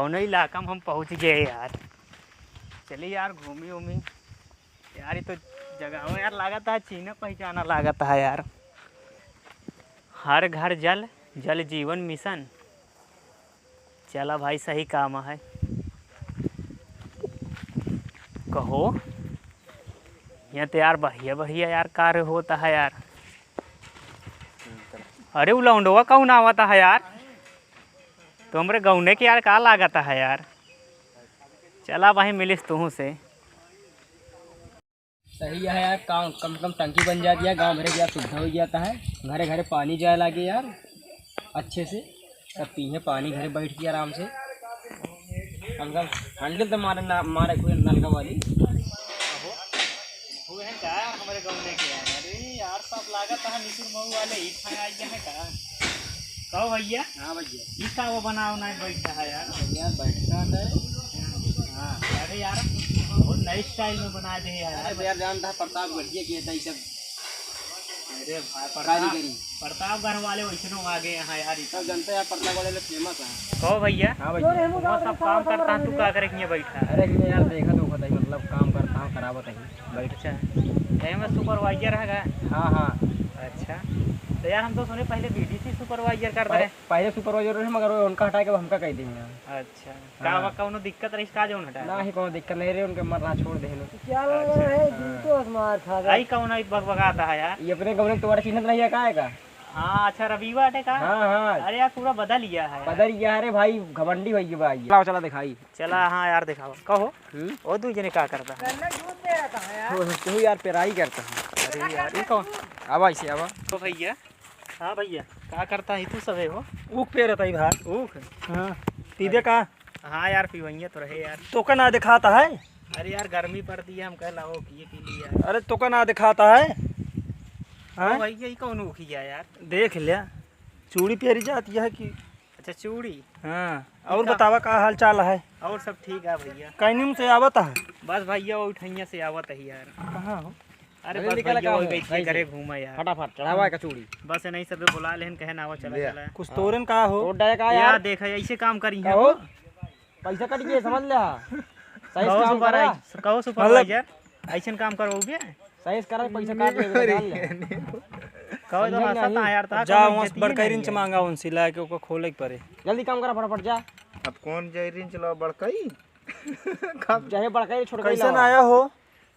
कौन इलाका में हम पहुंच गए यार। चलिए यार घूमी उमी यार, ये तो जगह यार लागत है चीना पहचाना लागत है यार। हर घर जल, जल जीवन मिशन। चला भाई सही काम है। कहो यहाँ तो यार बढ़िया बढ़िया यार कार्य होता है यार। अरे वो लौंडवा कौन आवता है यार, तो हमरे गौने के यार का लागत है यार। चला भाई मिलिस तुहू से। सही है यार, काम कम से कम टंकी बन जाती है, गांव भरे यार सुविधा हो जाता है। घरे घरे पानी जाए लगे यार अच्छे से, सब पिए पानी घरे बैठ के आराम से। कम से कम हैंडल तो मारे कोई नलका वाली हमारे गौने के यार। अरे यार सब लागत है निशुर मऊ वाले ही खाना आई है का। कहो भैया। हाँ भैया, इसका वो बनाओ ना बैठा है यार। यार बैठता है। हाँ अरे यार बहुत नए स्टाइल में बना दे यार। अरे यार जानता है प्रताप गढ़िया किया था ये सब अरे भाई कारीगरी। प्रतापगढ़ वाले वैष्णो आ गए यहाँ यार। सब जानते हैं प्रताप वाले फेमस है। कहो भैया। हाँ भैया, वो सब काम करता है, तू का करे यहाँ बैठा है। अरे मैं यार देखा तो होता ही, मतलब काम करता हूँ करावत है बैठ। अच्छा यही में सुपरवाइजर है। हाँ हाँ। अच्छा तो यार हम तो सुने पहले बीडीसी सुपरवाइजर कर रहे। पहले सुपरवाइजर रहे मगर उनका हटा के हमका कह देंगे। अच्छा का कौनो दिक्कत रही का जो हटा ना ही कोनो दिक्कत नहीं रही, उनके मरना छोड़ दे लो। क्या आई कौन आई बगबगाता है यार। ये अपने गवर्नमेंट तुम्हारा चिन्ह नहीं है का है का? हाँ अच्छा रविवार है का। हाँ हाँ। अरे यार पूरा बदल लिया है यार। बदल गया। अरे भाई घमंडी भाई भाई चला चला दिखाई। चला हाँ यार दिखाओ। कहो वो दू जने क्या करता है। तू यार पेराई करता हूँ। अरे यार ये कौन आवा इसे आवा। तो भैया। हाँ भैया क्या करता है तू सब है वो। ऊख पे रहता है भाई। ऊख। हाँ तीदे का। हाँ यार पीवैया तो रहे यार। तो का ना दिखाता है। अरे यार गर्मी पड़ती है हम कह लाओ किए पी लिया। अरे तो का ना दिखाता है। हाँ भैया ये कौन ऊखी गया यार। देख लिया चूड़ी पेरी जाती है कि। अच्छा चूड़ी। हाँ और बतावा का हाल चाल है। और सब ठीक है भैया। कैनिम से आवत है। बस भैया वो उठैया से आवत है यार। कहाँ हो? अरे अरे बस निकल भैया का वो हो, कैसे सही करे से। घूमा यार। फटाफट चढ़ावा का चूड़ी। बस नहीं सब बुला लेन कहे ना वो चला चला। कुछ तोरन का हो। का यार यार देखा ऐसे काम करी है। हो पैसा कट गए समझ लिया। सही से काम करा। कहो सुपरवाइजर ऐसे काम करवाओगे। सही से करा पैसा काट ले। कहो तो हंसता है यार। ता जा वहां से बड़का रिंच मांगा उनसे ला के ओको खोले के पड़े। जल्दी काम करा फटाफट जा। अब कौन जाई रिंच ला बड़काई कब चाहे बड़का ही छोड़ कैसे आया हो।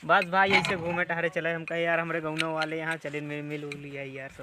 बस भाई ऐसे घूमे टहरे चले हम कहे यार हमारे गाँव वाले यहाँ चले मिल उल लिया यार सब